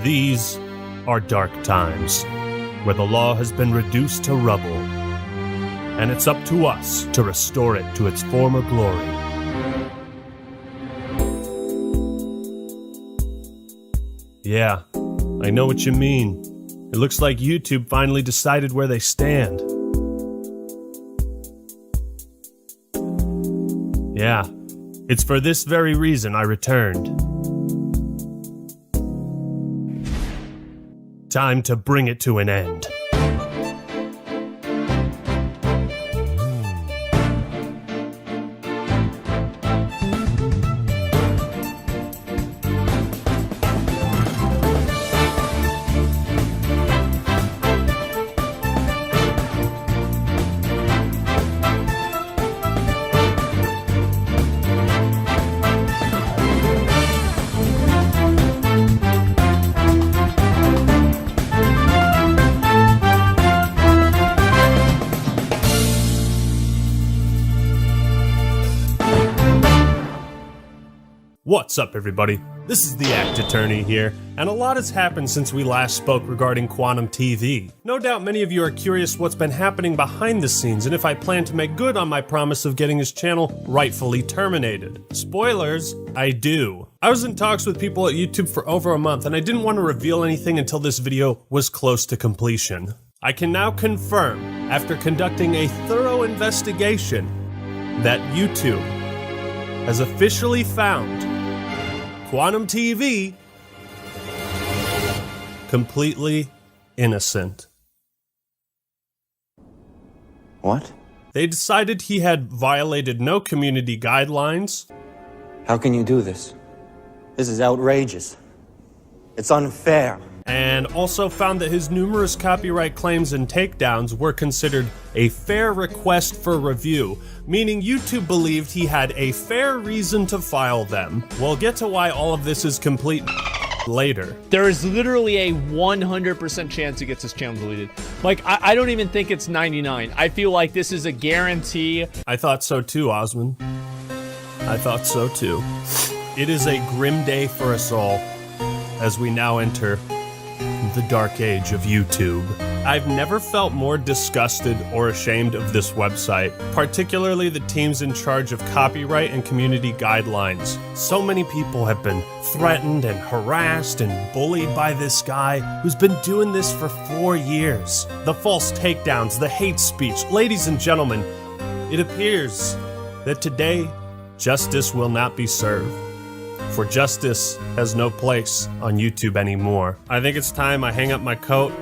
These are dark times, where the law has been reduced to rubble, and it's up to us to restore it to its former glory. Yeah, I know what you mean. It looks like YouTube finally decided where they stand. Yeah, it's for this very reason I returned. Time to bring it to an end. What's up, everybody? This is the Act Attorney here, and a lot has happened since we last spoke regarding Quantum TV. No doubt many of you are curious what's been happening behind the scenes and if I plan to make good on my promise of getting his channel rightfully terminated. Spoilers, I do. I was in talks with people at YouTube for over a month, and I didn't want to reveal anything until this video was close to completion. I can now confirm, after conducting a thorough investigation, that YouTube has officially found Quantum TV completely innocent. What? They decided he had violated no community guidelines. How can you do this? This is outrageous. It's unfair. And also found that his numerous copyright claims and takedowns were considered a fair request for review, meaning YouTube believed he had a fair reason to file them. We'll get to why all of this is complete later. There is literally a 100% chance he gets his channel deleted. Like, I don't even think it's 99. I feel like this is a guarantee. I thought so too, Osman. I thought so too. It is a grim day for us all as we now enter the dark age of YouTube. I've never felt more disgusted or ashamed of this website, particularly the teams in charge of copyright and community guidelines. So many people have been threatened and harassed and bullied by this guy who's been doing this for 4 years. The false takedowns, the hate speech. Ladies and gentlemen, it appears that today justice will not be served. For justice has no place on YouTube anymore. I think it's time I hang up my coat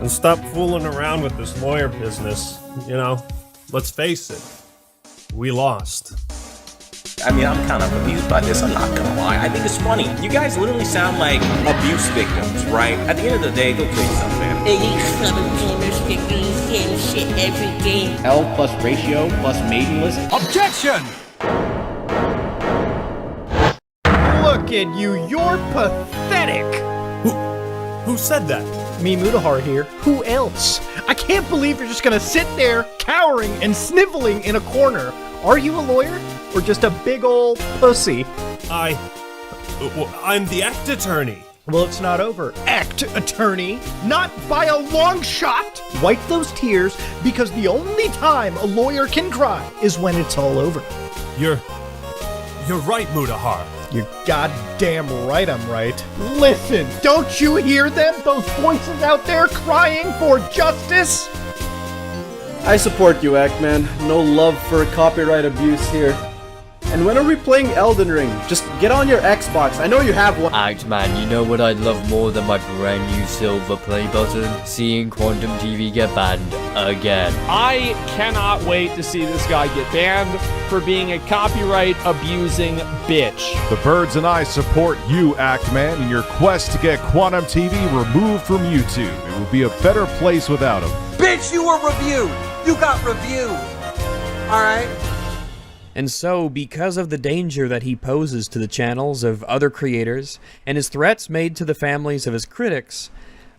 and stop fooling around with this lawyer business. You know, let's face it, we lost. I mean, I'm kind of amused by this, I'm not gonna lie. I think it's funny. You guys literally sound like abuse victims, right? At the end of the day, go kill yourself, man. These southern gamers get these game shit every game. L plus ratio plus maiden list. Objection! Look at you, you're pathetic! Who said that? Me, Mutahar here. Who else? I can't believe you're just gonna sit there, cowering and sniveling in a corner. Are you a lawyer? Or just a big ol' pussy? I'm the Act Attorney. Well, it's not over. Act Attorney, not by a long shot! Wipe those tears, because the only time a lawyer can cry is when it's all over. You're right, Mutahar. You're goddamn right I'm right. Listen, don't you hear them? Those voices out there crying for justice? I support you, Ackman. No love for copyright abuse here. And when are we playing Elden Ring? Just get on your Xbox. I know you have one. Man, you know what I'd love more than my brand new silver play button? Seeing Quantum TV get banned again. I cannot wait to see this guy get banned for being a copyright abusing bitch. The Birds and I support you, Actman, in your quest to get Quantum TV removed from YouTube. It would be a better place without him. Bitch, you were reviewed! You got reviewed! Alright? And so, because of the danger that he poses to the channels of other creators, and his threats made to the families of his critics,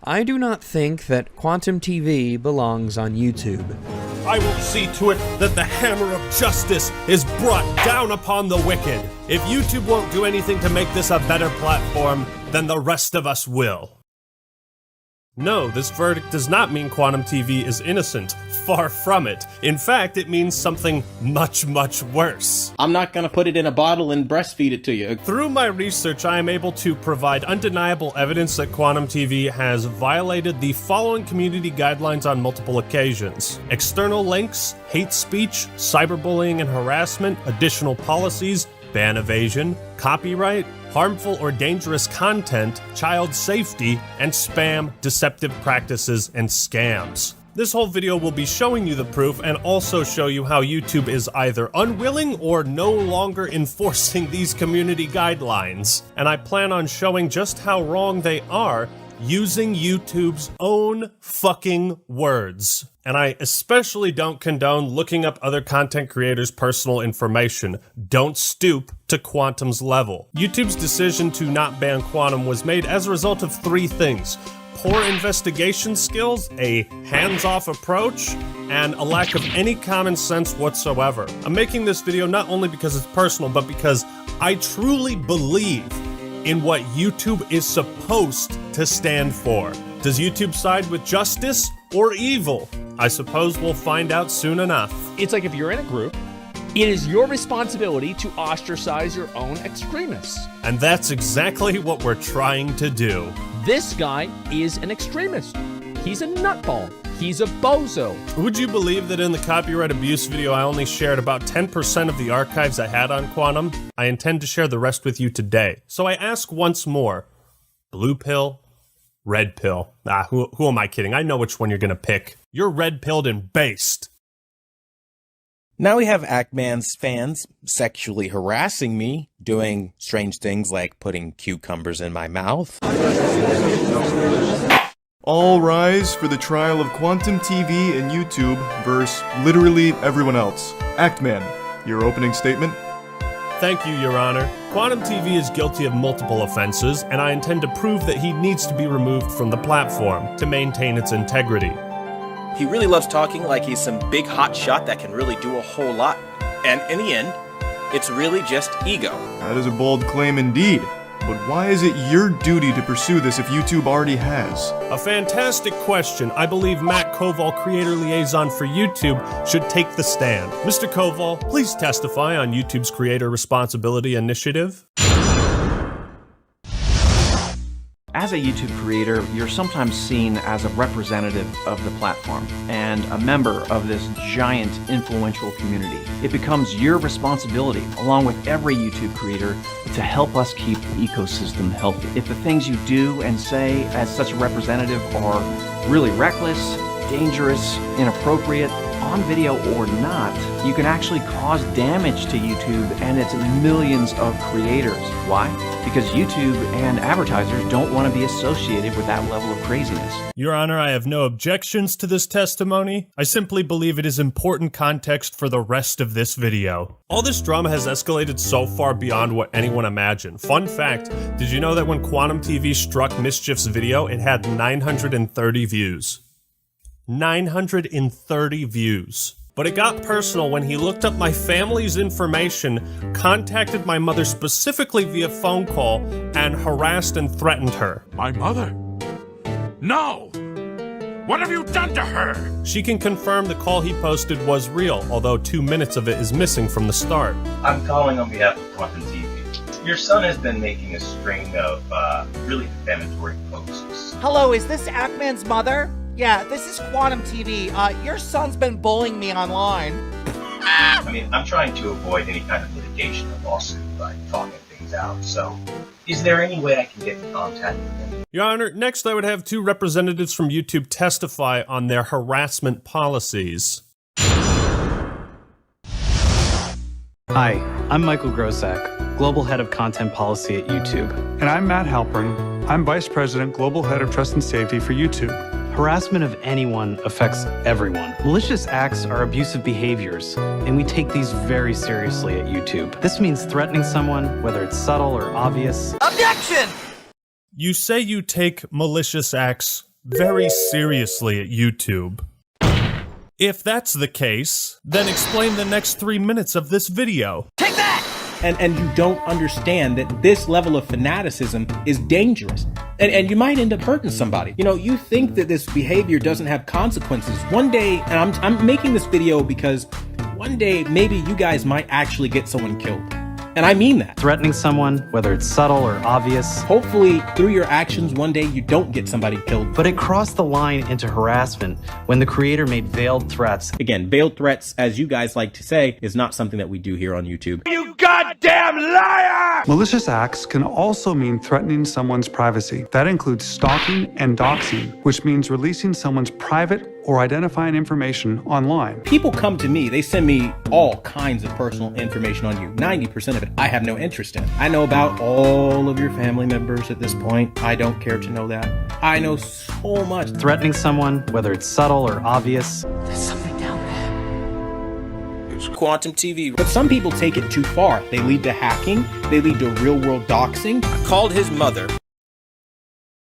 I do not think that Quantum TV belongs on YouTube. I will see to it that the hammer of justice is brought down upon the wicked. If YouTube won't do anything to make this a better platform, then the rest of us will. No, this verdict does not mean Quantum TV is innocent. Far from it. In fact, it means something much, much worse. I'm not gonna put it in a bottle and breastfeed it to you. Through my research, I am able to provide undeniable evidence that Quantum TV has violated the following community guidelines on multiple occasions: external links, hate speech, cyberbullying and harassment, additional policies, ban evasion, copyright, harmful or dangerous content, child safety, and spam, deceptive practices, and scams. This whole video will be showing you the proof and also show you how YouTube is either unwilling or no longer enforcing these community guidelines. And I plan on showing just how wrong they are using YouTube's own fucking words. And I especially don't condone looking up other content creators' personal information. Don't stoop to Quantum's level. YouTube's decision to not ban Quantum was made as a result of three things: poor investigation skills, a hands-off approach, and a lack of any common sense whatsoever. I'm making this video not only because it's personal, but because I truly believe in what YouTube is supposed to stand for. Does YouTube side with justice or evil? I suppose we'll find out soon enough. It's like if you're in a group, it is your responsibility to ostracize your own extremists. And that's exactly what we're trying to do. This guy is an extremist. He's a nutball. He's a bozo. Would you believe that in the copyright abuse video I only shared about 10% of the archives I had on Quantum? I intend to share the rest with you today. So I ask once more, blue pill, red pill? Who am I kidding? I know which one you're gonna pick. You're red-pilled and based. Now we have Ackman's fans sexually harassing me, doing strange things like putting cucumbers in my mouth. All rise for the trial of Quantum TV and YouTube versus literally everyone else. Actman, your opening statement? Thank you, Your Honor. Quantum TV is guilty of multiple offenses, and I intend to prove that he needs to be removed from the platform to maintain its integrity. He really loves talking like he's some big hot shot that can really do a whole lot. And in the end, it's really just ego. That is a bold claim indeed. But why is it your duty to pursue this if YouTube already has? A fantastic question. I believe Matt Koval, creator liaison for YouTube, should take the stand. Mr. Koval, please testify on YouTube's Creator Responsibility Initiative. As a YouTube creator, you're sometimes seen as a representative of the platform and a member of this giant influential community. It becomes your responsibility, along with every YouTube creator, to help us keep the ecosystem healthy. If the things you do and say as such a representative are really reckless, dangerous, inappropriate, on video or not, you can actually cause damage to YouTube and its millions of creators. Why? Because YouTube and advertisers don't want to be associated with that level of craziness. Your Honor, I have no objections to this testimony. I simply believe it is important context for the rest of this video. All this drama has escalated so far beyond what anyone imagined. Fun fact, did you know that when Quantum TV struck Mischief's video, it had 930 views? 930 views. But it got personal when he looked up my family's information, contacted my mother specifically via phone call, and harassed and threatened her. My mother? No! What have you done to her? She can confirm the call he posted was real, although 2 minutes of it is missing from the start. I'm calling on behalf of Quantum TV. Your son has been making a string of really defamatory posts. Hello, is this Ackman's mother? Yeah, this is Quantum TV. Your son's been bullying me online. I mean, I'm trying to avoid any kind of litigation or lawsuit by talking things out, so is there any way I can get in contact with him? Your Honor, next I would have 2 representatives from YouTube testify on their harassment policies. Hi, I'm Michael Grosak, Global Head of Content Policy at YouTube. And I'm Matt Halpern. I'm Vice President, Global Head of Trust and Safety for YouTube. Harassment of anyone affects everyone. Malicious acts are abusive behaviors, and we take these very seriously at YouTube. This means threatening someone, whether it's subtle or obvious. Objection! You say you take malicious acts very seriously at YouTube. If that's the case, then explain the next 3 minutes of this video. And you don't understand that this level of fanaticism is dangerous. And you might end up hurting somebody. You know, you think that this behavior doesn't have consequences. One day, and I'm making this video because one day maybe you guys might actually get someone killed. And I mean that. Threatening someone, whether it's subtle or obvious. Hopefully, through your actions, one day you don't get somebody killed. But it crossed the line into harassment when the creator made veiled threats. Again, veiled threats, as you guys like to say, is not something that we do here on YouTube. You goddamn liar! Malicious acts can also mean threatening someone's privacy. That includes stalking and doxing, which means releasing someone's private or identifying information online. People come to me, they send me all kinds of personal information on you. 90% of it I have no interest in. I know about all of your family members at this point. I don't care to know that. I know so much. Threatening someone, whether it's subtle or obvious. There's something down there. It's Quantum TV. But some people take it too far. They lead to hacking. They lead to real-world doxing. I called his mother.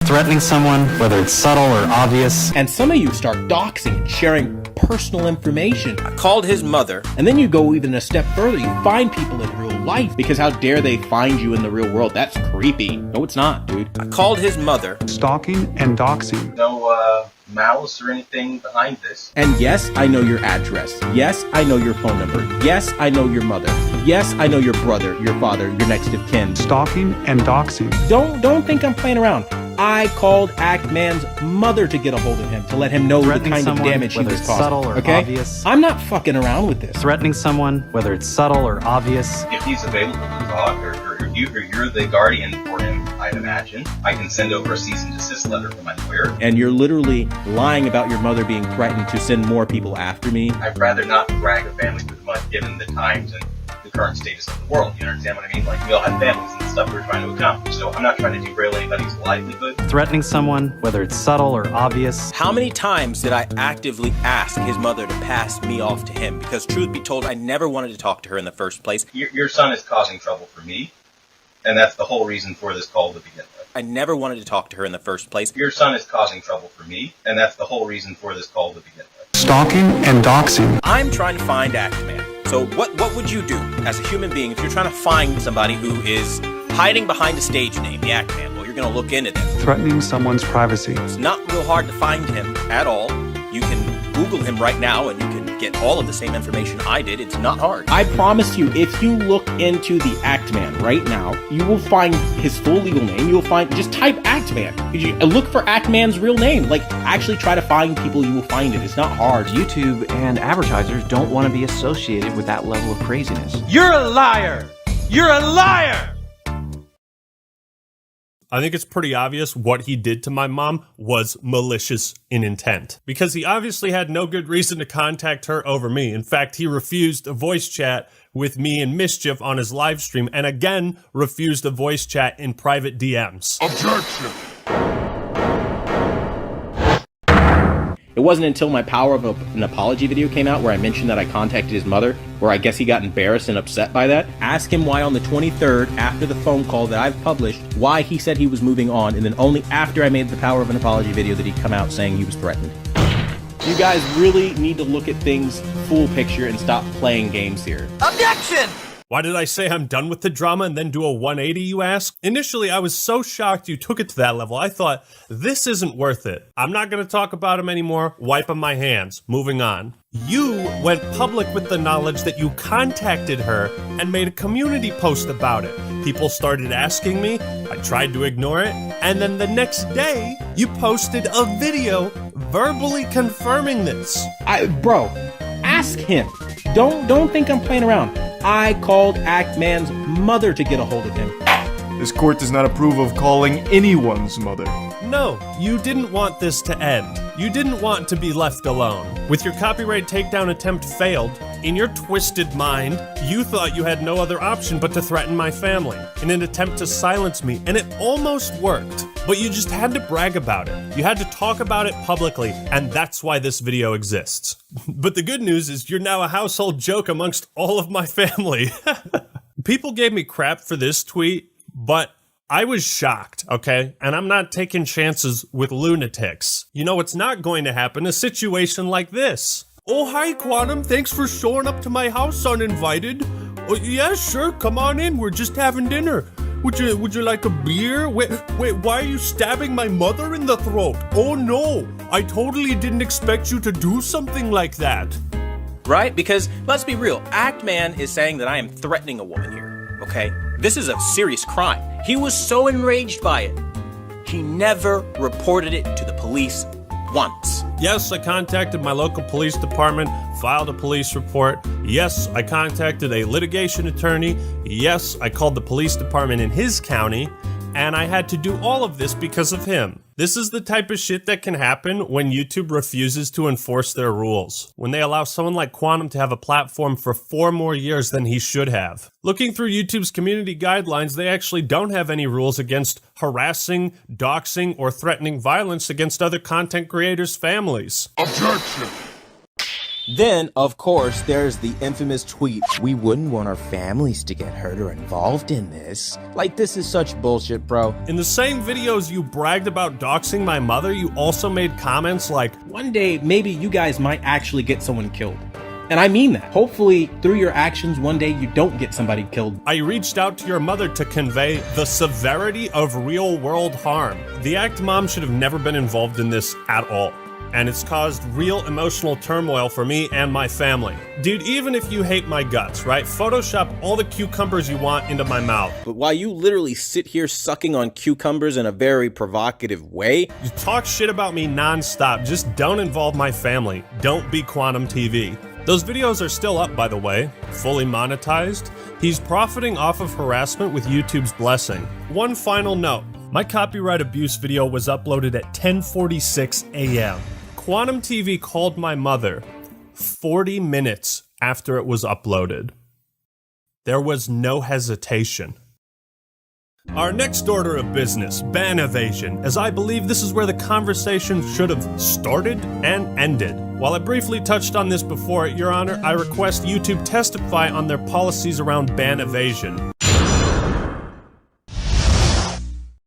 Threatening someone, whether it's subtle or obvious. And some of you start doxing and sharing personal information. I called his mother. And then you go even a step further. You find people in real life. Because how dare they find you in the real world? That's creepy. No, it's not, dude. I called his mother. Stalking and doxing. No, malice or anything behind this. And yes, I know your address. Yes, I know your phone number. Yes, I know your mother. Yes, I know your brother, your father, your next of kin. Stalking and doxing. Don't think I'm playing around. I called Act-Man's mother to get a hold of him, to let him know the kind of damage he was causing. Subtle or obvious. I'm not fucking around with this. Threatening someone, whether it's subtle or obvious. If he's available to talk, or you're the guardian for him, I'd imagine, I can send over a cease and desist letter from my lawyer. And you're literally lying about your mother being threatened to send more people after me. I'd rather not drag a family through the mud given the times and the current status of the world. You understand what I mean? Like, we all have families and stuff we're trying to accomplish. So I'm not trying to derail anybody's livelihood. Threatening someone, whether it's subtle or obvious. How many times did I actively ask his mother to pass me off to him? Because truth be told, I never wanted to talk to her in the first place. Your son is causing trouble for me, and that's the whole reason for this call to begin with. I never wanted to talk to her in the first place. Your son is causing trouble for me, and that's the whole reason for this call to begin with. Stalking and doxing. I'm trying to find Act-Man. So what would you do as a human being if you're trying to find somebody who is hiding behind a stage name, the Act-Man? Well, you're going to look into them. Threatening someone's privacy. It's not real hard to find him at all. You can Google him right now and you can get all of the same information I did. It's not hard. I promise you, if you look into the Act-Man right now, you will find his full legal name. You'll find, just type Act-Man. Look for Act-Man's real name. Like, actually try to find people, you will find it. It's not hard. YouTube and advertisers don't want to be associated with that level of craziness. You're a liar! You're a liar! I think it's pretty obvious what he did to my mom was malicious in intent, because he obviously had no good reason to contact her over me. In fact, he refused a voice chat with me and Mischief on his live stream, and again refused a voice chat in private DMs. Objection! It wasn't until my Power of an Apology video came out where I mentioned that I contacted his mother, where I guess he got embarrassed and upset by that. Ask him why on the 23rd, after the phone call that I've published, why he said he was moving on, and then only after I made the Power of an Apology video did he come out saying he was threatened. You guys really need to look at things full picture and stop playing games here. Objection! Why did I say I'm done with the drama and then do a 180, you ask? Initially, I was so shocked you took it to that level. I thought, this isn't worth it. I'm not going to talk about him anymore. Wiping my hands. Moving on. You went public with the knowledge that you contacted her and made a community post about it. People started asking me. I tried to ignore it. And then the next day, you posted a video verbally confirming this. Bro, ask him. Don't think I'm playing around. I called Act-Man's mother to get a hold of him. This court does not approve of calling anyone's mother. No, you didn't want this to end. You didn't want to be left alone. With your copyright takedown attempt failed, in your twisted mind, you thought you had no other option but to threaten my family in an attempt to silence me, and it almost worked. But you just had to brag about it. You had to talk about it publicly, and that's why this video exists. But the good news is you're now a household joke amongst all of my family. People gave me crap for this tweet, but I was shocked, okay? And I'm not taking chances with lunatics. You know what's not going to happen? A situation like this. Oh, hi, Quantum. Thanks for showing up to my house uninvited. Oh, yeah, sure. Come on in. We're just having dinner. Would you like a beer? Wait, why are you stabbing my mother in the throat? Oh, no. I totally didn't expect you to do something like that. Right? Because, let's be real, Act-Man is saying that I am threatening a woman here, okay? This is a serious crime. He was so enraged by it, he never reported it to the police once. Yes, I contacted my local police department, filed a police report. Yes, I contacted a litigation attorney. Yes, I called the police department in his county, and I had to do all of this because of him. This is the type of shit that can happen when YouTube refuses to enforce their rules. When they allow someone like Quantum to have a platform for 4 more years than he should have. Looking through YouTube's community guidelines, they actually don't have any rules against harassing, doxing, or threatening violence against other content creators' families. Objection! Then, of course, there's the infamous tweet, "We wouldn't want our families to get hurt or involved in this." Like, this is such bullshit, bro. In the same videos you bragged about doxing my mother, you also made comments like, "One day, maybe you guys might actually get someone killed." And I mean that. Hopefully, through your actions, one day you don't get somebody killed. I reached out to your mother to convey the severity of real-world harm. The Act Mom should have never been involved in this at all. And it's caused real emotional turmoil for me and my family. Dude, even if you hate my guts, right? Photoshop all the cucumbers you want into my mouth. But while you literally sit here sucking on cucumbers in a very provocative way, you talk shit about me nonstop. Just don't involve my family. Don't be Quantum TV. Those videos are still up, by the way, fully monetized. He's profiting off of harassment with YouTube's blessing. One final note. My copyright abuse video was uploaded at 10:46 a.m. Quantum TV called my mother 40 minutes after it was uploaded. There was no hesitation. Our next order of business, ban evasion, as I believe this is where the conversation should have started and ended. While I briefly touched on this before, Your Honor, I request YouTube testify on their policies around ban evasion.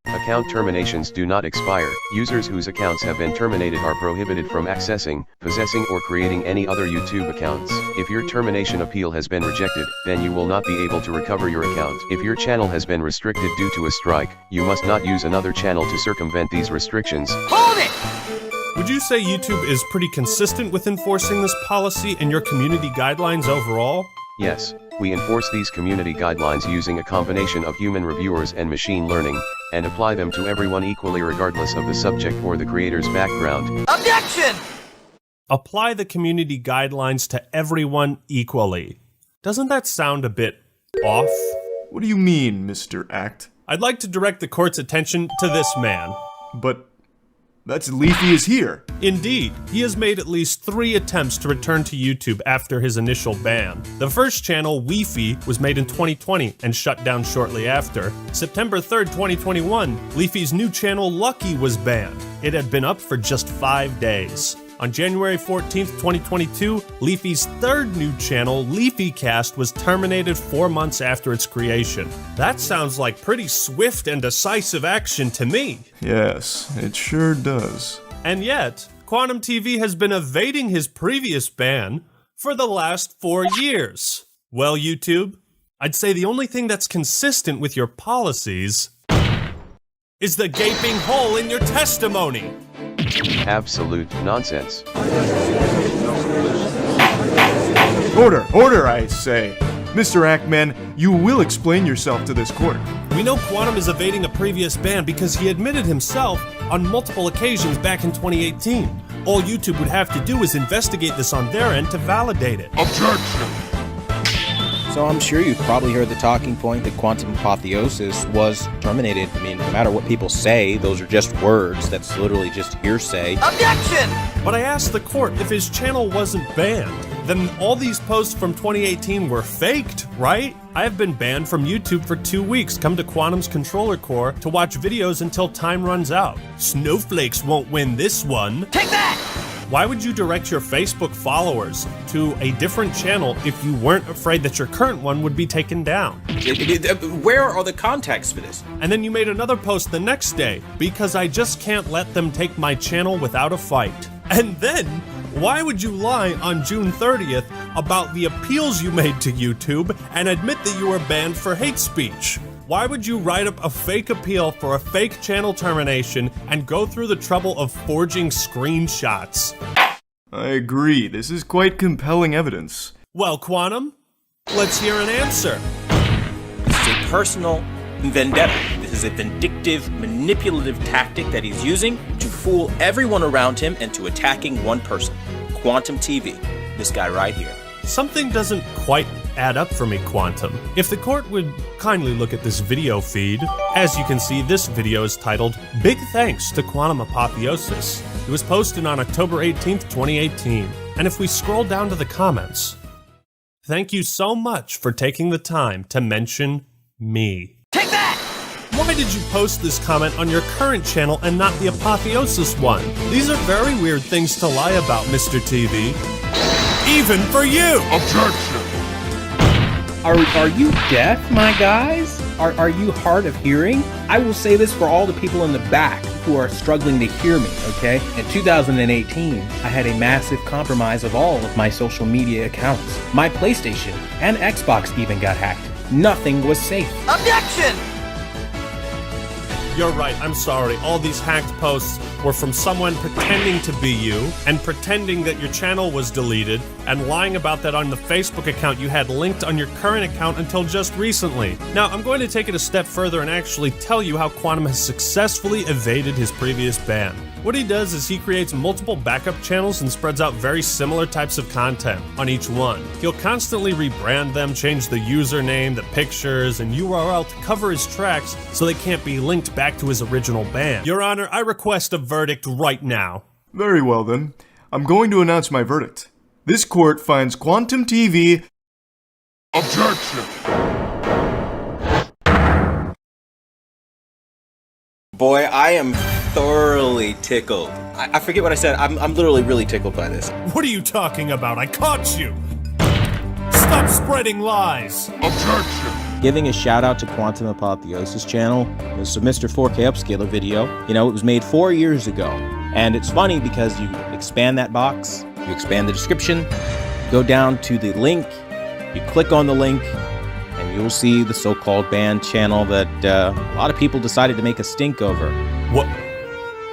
Account terminations do not expire. Users whose accounts have been terminated are prohibited from accessing, possessing, or creating any other YouTube accounts. If your termination appeal has been rejected, then you will not be able to recover your account. If your channel has been restricted due to a strike, you must not use another channel to circumvent these restrictions. Hold it! Would you say YouTube is pretty consistent with enforcing this policy and your community guidelines overall? Yes, we enforce these community guidelines using a combination of human reviewers and machine learning, and apply them to everyone equally regardless of the subject or the creator's background. Objection! Apply the community guidelines to everyone equally. Doesn't that sound a bit off? What do you mean, Mr. Act? I'd like to direct the court's attention to this man. But that's Leafy is here. Indeed, he has made at least 3 attempts to return to YouTube after his initial ban. The first channel, Leafy, was made in 2020 and shut down shortly after. September 3rd, 2021, Leafy's new channel, Lucky, was banned. It had been up for just 5 days. On January 14th, 2022, Leafy's 3rd new channel, LeafyCast, was terminated 4 months after its creation. That sounds like pretty swift and decisive action to me. Yes, it sure does. And yet, Quantum TV has been evading his previous ban for the last 4 years. Well, YouTube, I'd say the only thing that's consistent with your policies is the gaping hole in your testimony. Absolute nonsense. Order, I say. Mr. Ackman, you will explain yourself to this court. We know Quantum is evading a previous ban because he admitted himself on multiple occasions back in 2018. All YouTube would have to do is investigate this on their end to validate it. Objection! So I'm sure you've probably heard the talking point that Quantum Apotheosis was terminated. I mean, no matter what people say, those are just words. That's literally just hearsay. Objection! But I asked the court if his channel wasn't banned, then all these posts from 2018 were faked, right? I have been banned from YouTube for 2 weeks. Come to Quantum's controller core to watch videos until time runs out. Snowflakes won't win this one. Take that! Why would you direct your Facebook followers to a different channel if you weren't afraid that your current one would be taken down? Where are the contacts for this? And then you made another post the next day, because I just can't let them take my channel without a fight. And then, why would you lie on June 30th about the appeals you made to YouTube and admit that you were banned for hate speech? Why would you write up a fake appeal for a fake channel termination and go through the trouble of forging screenshots? I agree, this is quite compelling evidence. Well, Quantum, let's hear an answer. This is a personal vendetta. This is a vindictive, manipulative tactic that he's using to fool everyone around him into attacking one person. Quantum TV. This guy right here. Something doesn't quite add up for me, Quantum. If the court would kindly look at this video feed, as you can see, this video is titled Big Thanks to Quantum Apotheosis. It was posted on October 18th, 2018. And if we scroll down to the comments, thank you so much for taking the time to mention me. Take that! Why did you post this comment on your current channel and not the Apotheosis one? These are very weird things to lie about, Mr. TV. Even for you! Objection! Are you deaf, my guys? Are you hard of hearing? I will say this for all the people in the back who are struggling to hear me, okay? In 2018, I had a massive compromise of all of my social media accounts. My PlayStation and Xbox even got hacked. Nothing was safe. Objection! You're right, I'm sorry. All these hacked posts were from someone pretending to be you, and pretending that your channel was deleted, and lying about that on the Facebook account you had linked on your current account until just recently. Now, I'm going to take it a step further and actually tell you how Quantum has successfully evaded his previous ban. What he does is he creates multiple backup channels and spreads out very similar types of content on each one. He'll constantly rebrand them, change the username, the pictures, and URL to cover his tracks so they can't be linked back to his original ban. Your Honor, I request a verdict right now. Very well then. I'm going to announce my verdict. This court finds Quantum TV... Objection! Boy, I am thoroughly tickled. I forget what I said. I'm literally really tickled by this. What are you talking about? I caught you! Stop spreading lies! Objection! Giving a shout out to Quantum Apotheosis channel. It's a Mr. 4K Upscaler video. You know, it was made 4 years ago. And it's funny because you expand that box, you expand the description, go down to the link, you click on the link, and you'll see the so-called banned channel that a lot of people decided to make a stink over. What?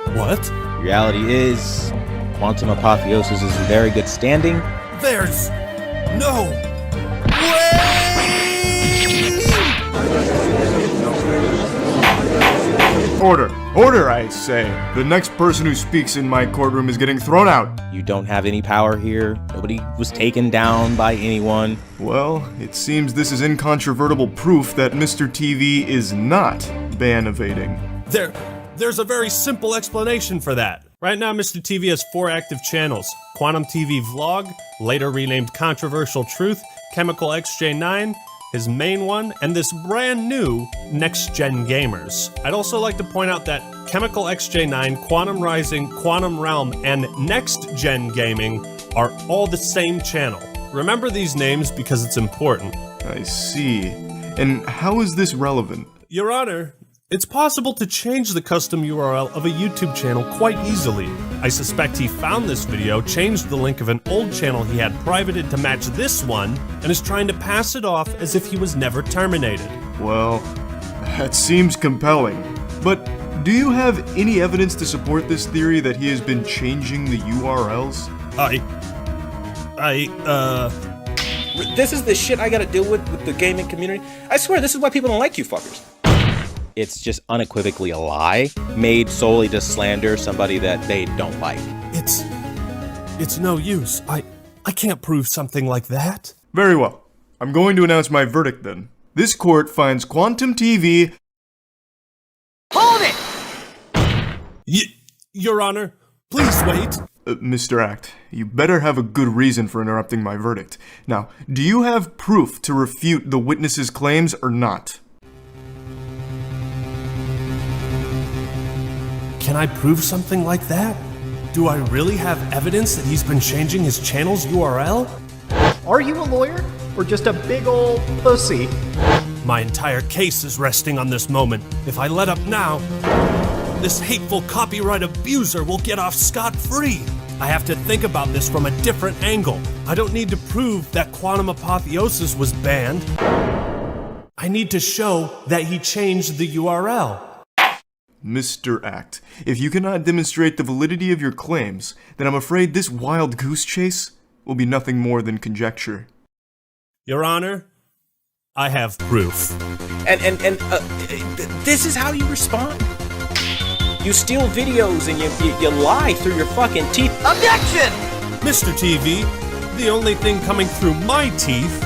The reality is, Quantum Apotheosis is in very good standing. There's no way! Order! Order, I say! The next person who speaks in my courtroom is getting thrown out! You don't have any power here. Nobody was taken down by anyone. Well, it seems this is incontrovertible proof that Mr. TV is not ban evading. There's a very simple explanation for that. Right now, Mr. TV has 4 active channels. Quantum TV Vlog, later renamed Controversial Truth, Chemical XJ9, his main one, and this brand new Next Gen Gamers. I'd also like to point out that Chemical XJ9, Quantum Rising, Quantum Realm, and Next Gen Gaming are all the same channel. Remember these names because it's important. I see. And how is this relevant? Your Honor, it's possible to change the custom URL of a YouTube channel quite easily. I suspect he found this video, changed the link of an old channel he had privated to match this one, and is trying to pass it off as if he was never terminated. Well, that seems compelling. But do you have any evidence to support this theory that he has been changing the URLs? This is the shit I gotta deal with the gaming community. I swear, this is why people don't like you fuckers. It's just unequivocally a lie, made solely to slander somebody that they don't like. It's no use. I can't prove something like that. Very well. I'm going to announce my verdict then. This court finds Quantum TV... Hold it! Your Honor, please wait. Mr. Act, you better have a good reason for interrupting my verdict. Now, do you have proof to refute the witness's claims or not? Can I prove something like that? Do I really have evidence that he's been changing his channel's URL? Are you a lawyer? Or just a big old pussy? My entire case is resting on this moment. If I let up now, this hateful copyright abuser will get off scot-free. I have to think about this from a different angle. I don't need to prove that Quantum Apotheosis was banned. I need to show that he changed the URL. Mr. Act, if you cannot demonstrate the validity of your claims, then I'm afraid this wild goose chase will be nothing more than conjecture. Your Honor, I have proof. And this is how you respond? You steal videos and you lie through your fucking teeth. Objection! Mr. TV, the only thing coming through my teeth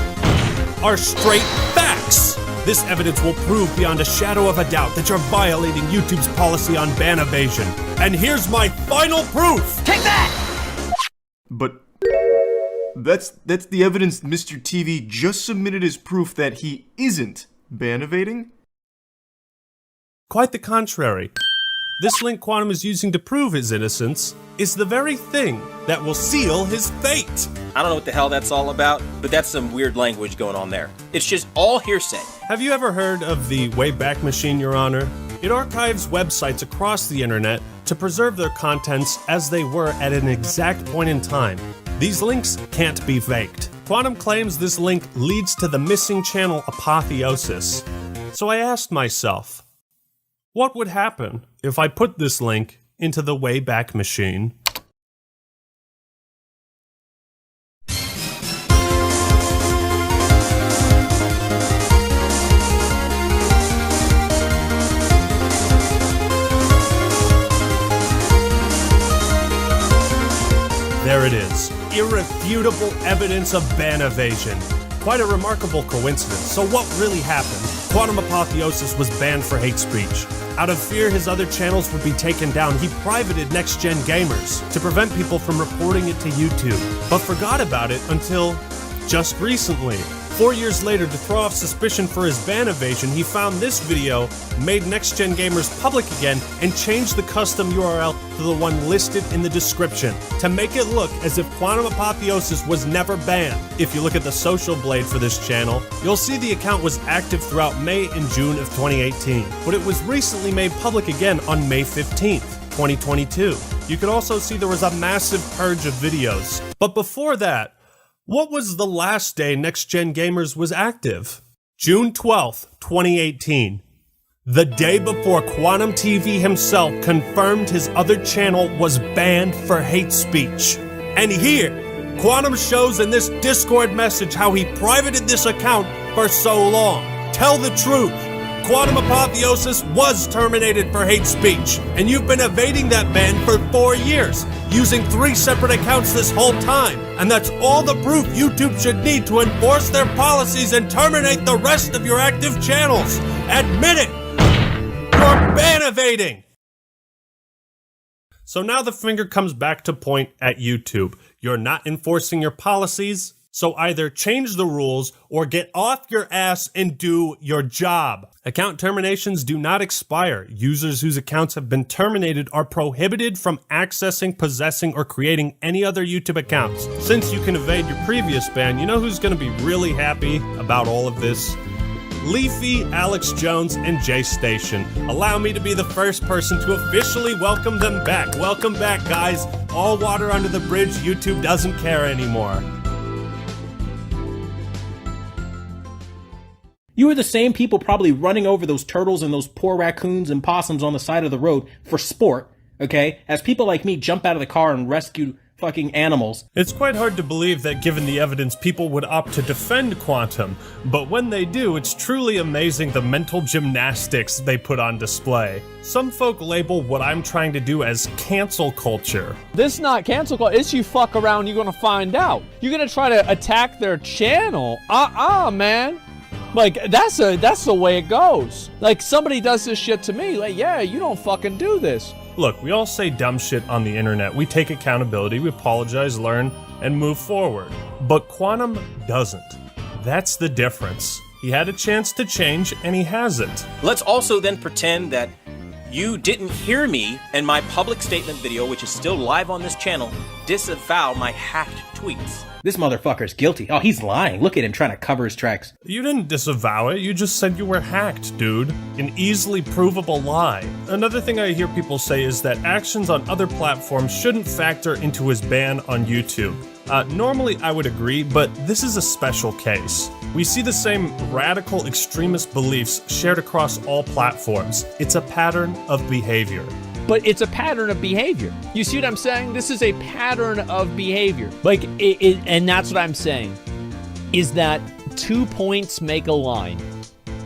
are straight facts. This evidence will prove beyond a shadow of a doubt that you're violating YouTube's policy on ban evasion. And here's my final proof! Take that! But that's the evidence Mr. TV just submitted as proof that he isn't ban evading? Quite the contrary. This link Quantum is using to prove his innocence is the very thing that will seal his fate. I don't know what the hell that's all about, but that's some weird language going on there. It's just all hearsay. Have you ever heard of the Wayback Machine, Your Honor? It archives websites across the internet to preserve their contents as they were at an exact point in time. These links can't be faked. Quantum claims this link leads to the missing channel Apotheosis. So I asked myself, what would happen if I put this link into the Wayback Machine? There it is. Irrefutable evidence of ban evasion. Quite a remarkable coincidence. So what really happened? Quantum Apotheosis was banned for hate speech. Out of fear his other channels would be taken down, he privated Next Gen Gamers to prevent people from reporting it to YouTube, but forgot about it until just recently. 4 years later, to throw off suspicion for his ban evasion, he found this video, made Next Gen Gamers public again, and changed the custom URL to the one listed in the description to make it look as if Quantum Apotheosis was never banned. If you look at the social blade for this channel, you'll see the account was active throughout May and June of 2018, but it was recently made public again on May 15th. 2022. You can also see there was a massive purge of videos. But before that, what was the last day Next Gen Gamers was active? June 12th, 2018. The day before Quantum TV himself confirmed his other channel was banned for hate speech. And here, Quantum shows in this Discord message how he privated this account for so long. Tell the truth. Quantum Apotheosis was terminated for hate speech, and you've been evading that ban for 4 years, using 3 separate accounts this whole time, and that's all the proof YouTube should need to enforce their policies and terminate the rest of your active channels. Admit it! You're ban evading! So now the finger comes back to point at YouTube. You're not enforcing your policies, so either change the rules or get off your ass and do your job. Account terminations do not expire. Users whose accounts have been terminated are prohibited from accessing, possessing, or creating any other YouTube accounts. Since you can evade your previous ban, you know who's going to be really happy about all of this? Leafy, Alex Jones, and Jay Station. Allow me to be the first person to officially welcome them back. Welcome back, guys. All water under the bridge. YouTube doesn't care anymore. You are the same people probably running over those turtles and those poor raccoons and possums on the side of the road for sport, okay? As people like me jump out of the car and rescue fucking animals. It's quite hard to believe that given the evidence, people would opt to defend Quantum, but when they do, it's truly amazing the mental gymnastics they put on display. Some folk label what I'm trying to do as cancel culture. This not cancel culture, it's you fuck around, you're gonna find out. You're gonna try to attack their channel. Man. Like, that's the way it goes. Like, somebody does this shit to me, like, yeah, you don't fucking do this. Look, we all say dumb shit on the internet. We take accountability, we apologize, learn, and move forward. But Quantum doesn't. That's the difference. He had a chance to change, and he hasn't. Let's also then pretend that You didn't hear me in my public statement video, which is still live on this channel, disavow my hacked tweets. This motherfucker's guilty. Oh, he's lying. Look at him trying to cover his tracks. You didn't disavow it, you just said you were hacked, dude. An easily provable lie. Another thing I hear people say is that actions on other platforms shouldn't factor into his ban on YouTube. Normally I would agree, but this is a special case. We see the same radical extremist beliefs shared across all platforms. It's a pattern of behavior. But it's a pattern of behavior. You see what I'm saying? This is a pattern of behavior. Like, and that's what I'm saying, is that 2 points make a line,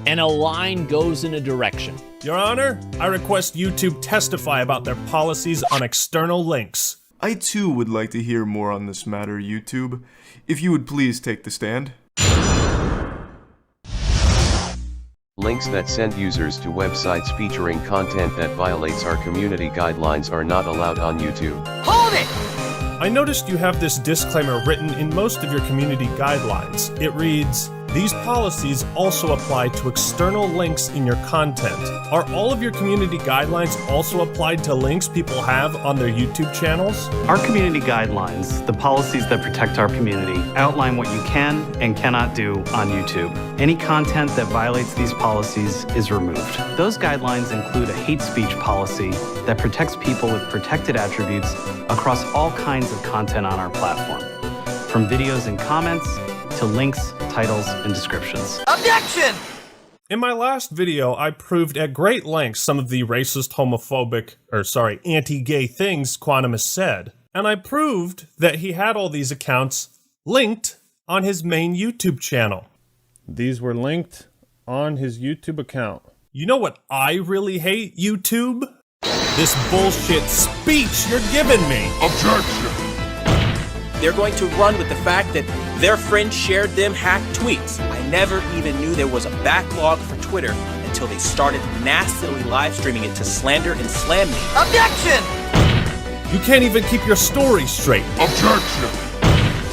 and a line goes in a direction. Your Honor, I request YouTube testify about their policies on external links. I too would like to hear more on this matter, YouTube. If you would please take the stand. Links that send users to websites featuring content that violates our community guidelines are not allowed on YouTube. Hold it! I noticed you have this disclaimer written in most of your community guidelines. It reads, "These policies also apply to external links in your content." Are all of your community guidelines also applied to links people have on their YouTube channels? Our community guidelines, the policies that protect our community, outline what you can and cannot do on YouTube. Any content that violates these policies is removed. Those guidelines include a hate speech policy that protects people with protected attributes across all kinds of content on our platform, from videos and comments to links, titles, and descriptions. Objection! In my last video, I proved at great length some of the racist, homophobic, anti-gay things Quantum has said. And I proved that he had all these accounts linked on his main YouTube channel. These were linked on his YouTube account. You know what I really hate, YouTube? This bullshit speech you're giving me. Objection! They're going to run with the fact that their friend shared them hacked tweets. I never even knew there was a backlog for Twitter until they started nastily live streaming it to slander and slam me. Objection! You can't even keep your story straight. Objection!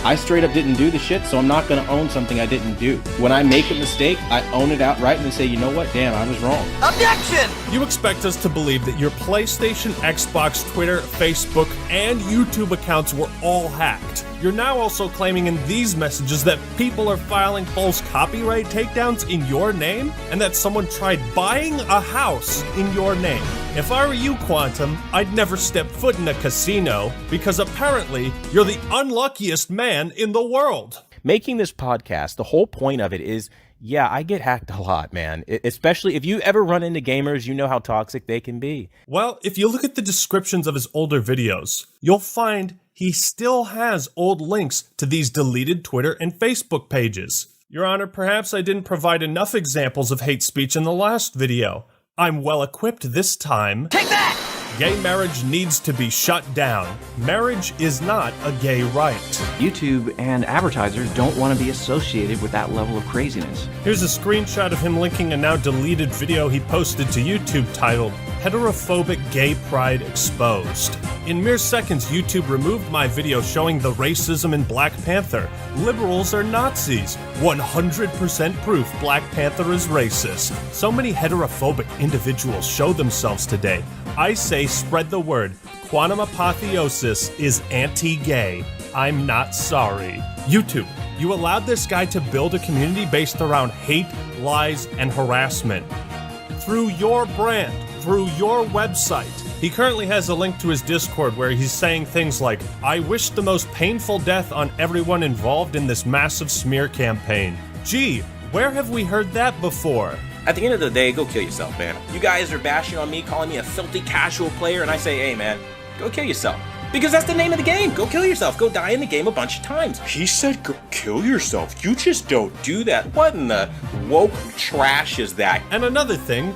I straight up didn't do the shit, so I'm not gonna own something I didn't do. When I make a mistake, I own it outright and say, you know what, damn, I was wrong. Objection! You expect us to believe that your PlayStation, Xbox, Twitter, Facebook, and YouTube accounts were all hacked. You're now also claiming in these messages that people are filing false copyright takedowns in your name, and that someone tried buying a house in your name. If I were you, Quantum, I'd never step foot in a casino, because apparently you're the unluckiest man in the world. Making this podcast, the whole point of it is, yeah, I get hacked a lot, man. Especially if you ever run into gamers, you know how toxic they can be. Well, if you look at the descriptions of his older videos, you'll find he still has old links to these deleted Twitter and Facebook pages. Your Honor, perhaps I didn't provide enough examples of hate speech in the last video. I'm well equipped this time. Take that! Gay marriage needs to be shut down. Marriage is not a gay right. YouTube and advertisers don't want to be associated with that level of craziness. Here's a screenshot of him linking a now deleted video he posted to YouTube titled, "Heterophobic Gay Pride Exposed." In mere seconds, YouTube removed my video showing the racism in Black Panther. Liberals are Nazis. 100% proof Black Panther is racist. So many heterophobic individuals show themselves today. I say spread the word. Quantum Apotheosis is anti-gay. I'm not sorry. YouTube, you allowed this guy to build a community based around hate, lies, and harassment. Through your brand, through your website. He currently has a link to his Discord where he's saying things like, "I wish the most painful death on everyone involved in this massive smear campaign." Gee, where have we heard that before? At the end of the day, go kill yourself, man. You guys are bashing on me, calling me a filthy casual player, and I say, hey, man, go kill yourself. Because that's the name of the game. Go kill yourself. Go die in the game a bunch of times. He said go kill yourself. You just don't do that. What in the woke trash is that? And another thing,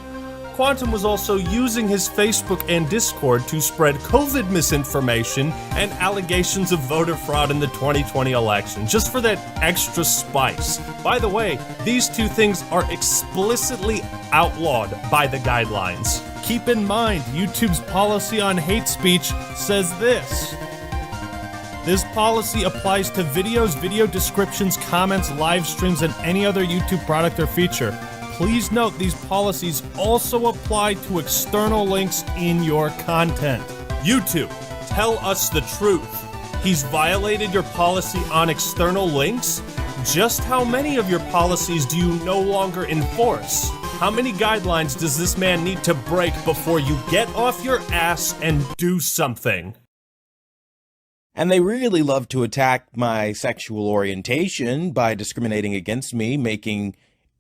Quantum was also using his Facebook and Discord to spread COVID misinformation and allegations of voter fraud in the 2020 election, just for that extra spice. By the way, these two things are explicitly outlawed by the guidelines. Keep in mind, YouTube's policy on hate speech says this. This policy applies to videos, video descriptions, comments, live streams, and any other YouTube product or feature. please note these policies also apply to external links in your content. YouTube, tell us the truth. He's violated your policy on external links? Just how many of your policies do you no longer enforce? How many guidelines does this man need to break before you get off your ass and do something? And they really love to attack my sexual orientation by discriminating against me, making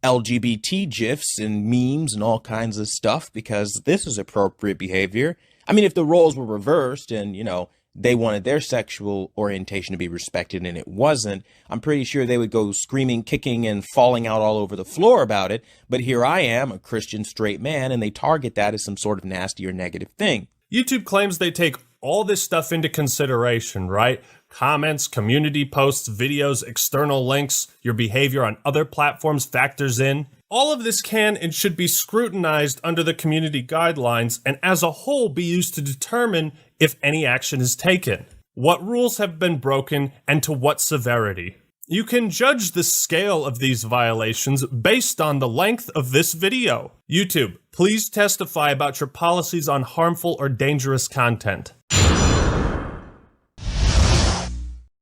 LGBT GIFs and memes and all kinds of stuff, because this is appropriate behavior. I mean, if the roles were reversed and, you know, they wanted their sexual orientation to be respected and it wasn't, I'm pretty sure they would go screaming, kicking, and falling out all over the floor about it. But here I am, a Christian straight man, and they target that as some sort of nasty or negative thing. YouTube claims they take all this stuff into consideration, right? Comments, community posts, videos, external links, your behavior on other platforms factors in. All of this can and should be scrutinized under the community guidelines and as a whole be used to determine if any action is taken, what rules have been broken, and to what severity. You can judge the scale of these violations based on the length of this video. YouTube, please testify about your policies on harmful or dangerous content.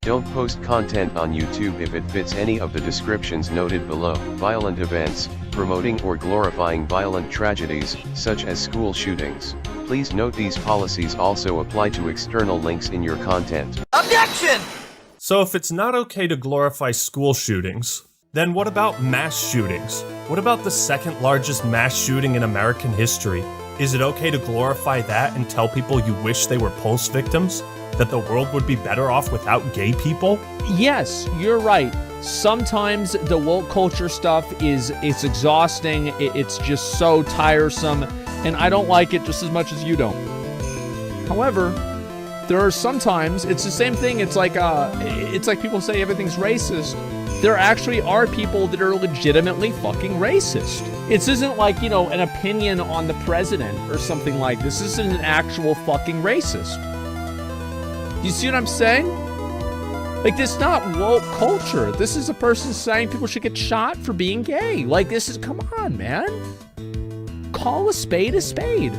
Don't post content on YouTube if it fits any of the descriptions noted below. Violent events, promoting or glorifying violent tragedies, such as school shootings. Please note these policies also apply to external links in your content. Objection! So if it's not okay to glorify school shootings, then what about mass shootings? What about the second largest mass shooting in American history? Is it okay to glorify that and tell people you wish they were Pulse victims? That the world would be better off without gay people? Yes, you're right. Sometimes the woke culture stuff it's exhausting. It's just so tiresome, and I don't like it just as much as you don't. However, there are sometimes it's the same thing. It's like people say everything's racist. There actually are people that are legitimately fucking racist. This isn't like, you know, an opinion on the president or something like this. This isn't an actual fucking racist. You see what I'm saying? Like, this is not woke culture. This is a person saying people should get shot for being gay. Like, this is, come on, man. Call a spade a spade.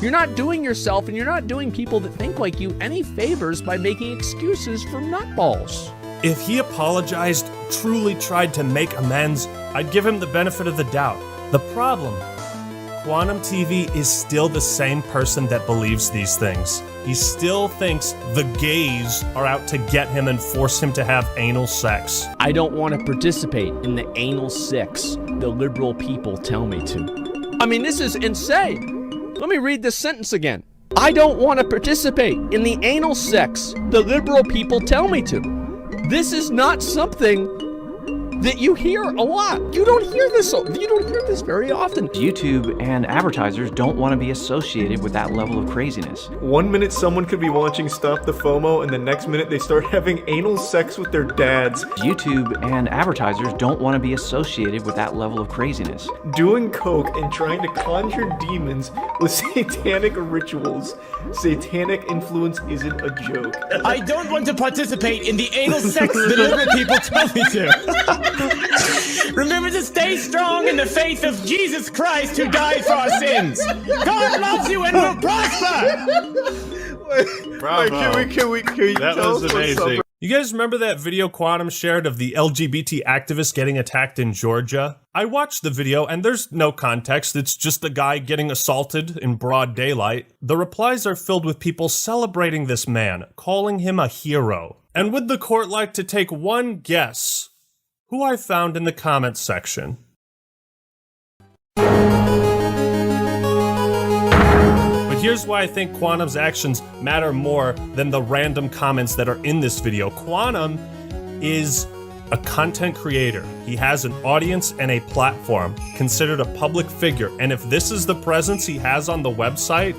You're not doing yourself and you're not doing people that think like you any favors by making excuses for nutballs. If he apologized, truly tried to make amends, I'd give him the benefit of the doubt. The problem, Quantum TV is still the same person that believes these things. He still thinks the gays are out to get him and force him to have anal sex. I don't want to participate in the anal sex the liberal people tell me to. I mean, this is insane. Let me read this sentence again. I don't want to participate in the anal sex the liberal people tell me to. This is not something that you hear a lot. You don't hear this very often. YouTube and advertisers don't want to be associated with that level of craziness. 1 minute someone could be watching Stop the FOMO, and the next minute they start having anal sex with their dads. YouTube and advertisers don't want to be associated with that level of craziness. Doing coke and trying to conjure demons with satanic rituals. Satanic influence isn't a joke. I don't want to participate in the anal sex the liberal people tell me to. Remember to stay strong in the faith of Jesus Christ who died for our sins. God loves you and will prosper. Bravo. Can we that tell was us amazing. You guys remember that video Quantum shared of the LGBT activist getting attacked in Georgia? I watched the video and there's no context, it's just a guy getting assaulted in broad daylight. The replies are filled with people celebrating this man, calling him a hero. And would the court like to take one guess who I found in the comments section? But here's why I think Quantum's actions matter more than the random comments that are in this video. Quantum is a content creator. He has an audience and a platform, considered a public figure. And if this is the presence he has on the website,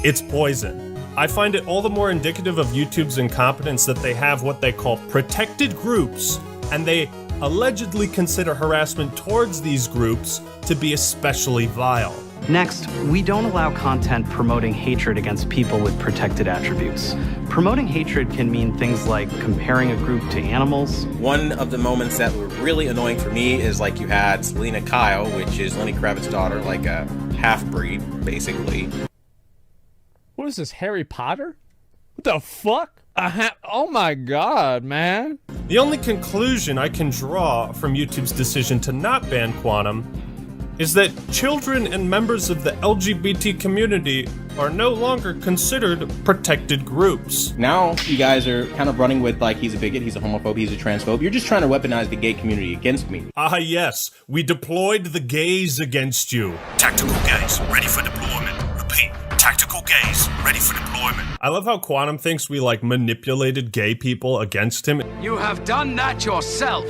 it's poison. I find it all the more indicative of YouTube's incompetence that they have what they call protected groups, and they allegedly consider harassment towards these groups to be especially vile. Next, we don't allow content promoting hatred against people with protected attributes. Promoting hatred can mean things like comparing a group to animals. One of the moments that were really annoying for me is like you had Selena Kyle, which is Lenny Kravitz's daughter, like a half-breed, basically. What is this, Harry Potter? What the fuck? Oh my god, man. The only conclusion I can draw from YouTube's decision to not ban Quantum is that children and members of the LGBT community are no longer considered protected groups. Now you guys are kind of running with like he's a bigot, he's a homophobe, he's a transphobe. You're just trying to weaponize the gay community against me. Ah yes, we deployed the gays against you. Tactical gays, ready for deployment. Repeat, tactical gays, ready for deployment. I love how Quantum thinks we like manipulated gay people against him. You have done that yourself.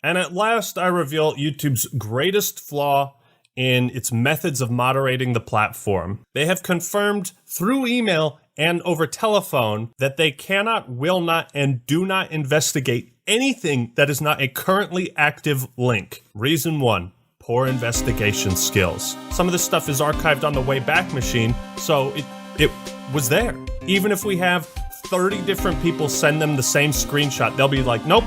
And at last, I reveal YouTube's greatest flaw in its methods of moderating the platform. They have confirmed through email and over telephone that they cannot, will not, and do not investigate anything that is not a currently active link. Reason 1, poor investigation skills. Some of this stuff is archived on the Wayback Machine, so it was there. Even if we have 30 different people send them the same screenshot, they'll be like, nope.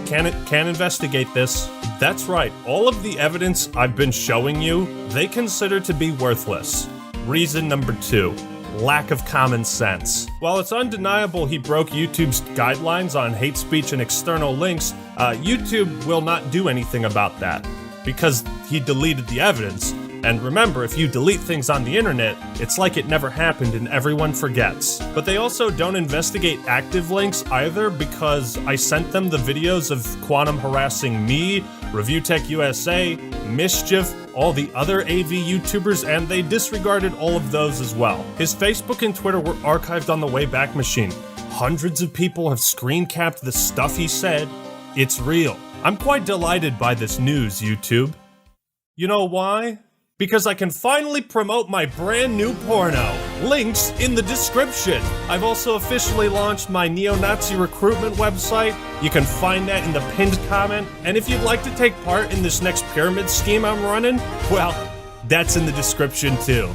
Can't investigate this. That's right, all of the evidence I've been showing you, they consider to be worthless. Reason number 2, lack of common sense. While it's undeniable he broke YouTube's guidelines on hate speech and external links, YouTube will not do anything about that because he deleted the evidence. And remember, if you delete things on the internet, it's like it never happened and everyone forgets. But they also don't investigate active links either because I sent them the videos of Quantum harassing me, Review Tech USA, Mischief, all the other AV YouTubers, and they disregarded all of those as well. His Facebook and Twitter were archived on the Wayback Machine. Hundreds of people have screen capped the stuff he said. It's real. I'm quite delighted by this news, YouTube. You know why? Because I can finally promote my brand new porno. Links in the description. I've also officially launched my neo-Nazi recruitment website. You can find that in the pinned comment. And if you'd like to take part in this next pyramid scheme I'm running, well, that's in the description too.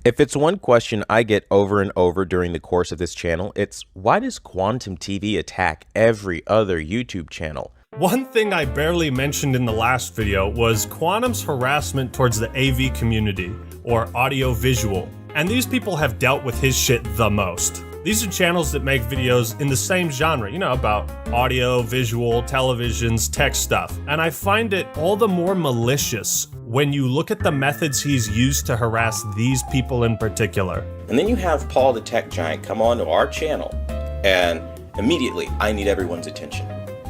If it's one question I get over and over during the course of this channel, it's why does Quantum TV attack every other YouTube channel? One thing I barely mentioned in the last video was Quantum's harassment towards the AV community, or audio-visual, and these people have dealt with his shit the most. These are channels that make videos in the same genre, you know, about audio, visual, televisions, tech stuff, and I find it all the more malicious when you look at the methods he's used to harass these people in particular. And then you have Paul the Tech Giant come onto our channel, and immediately I need everyone's attention.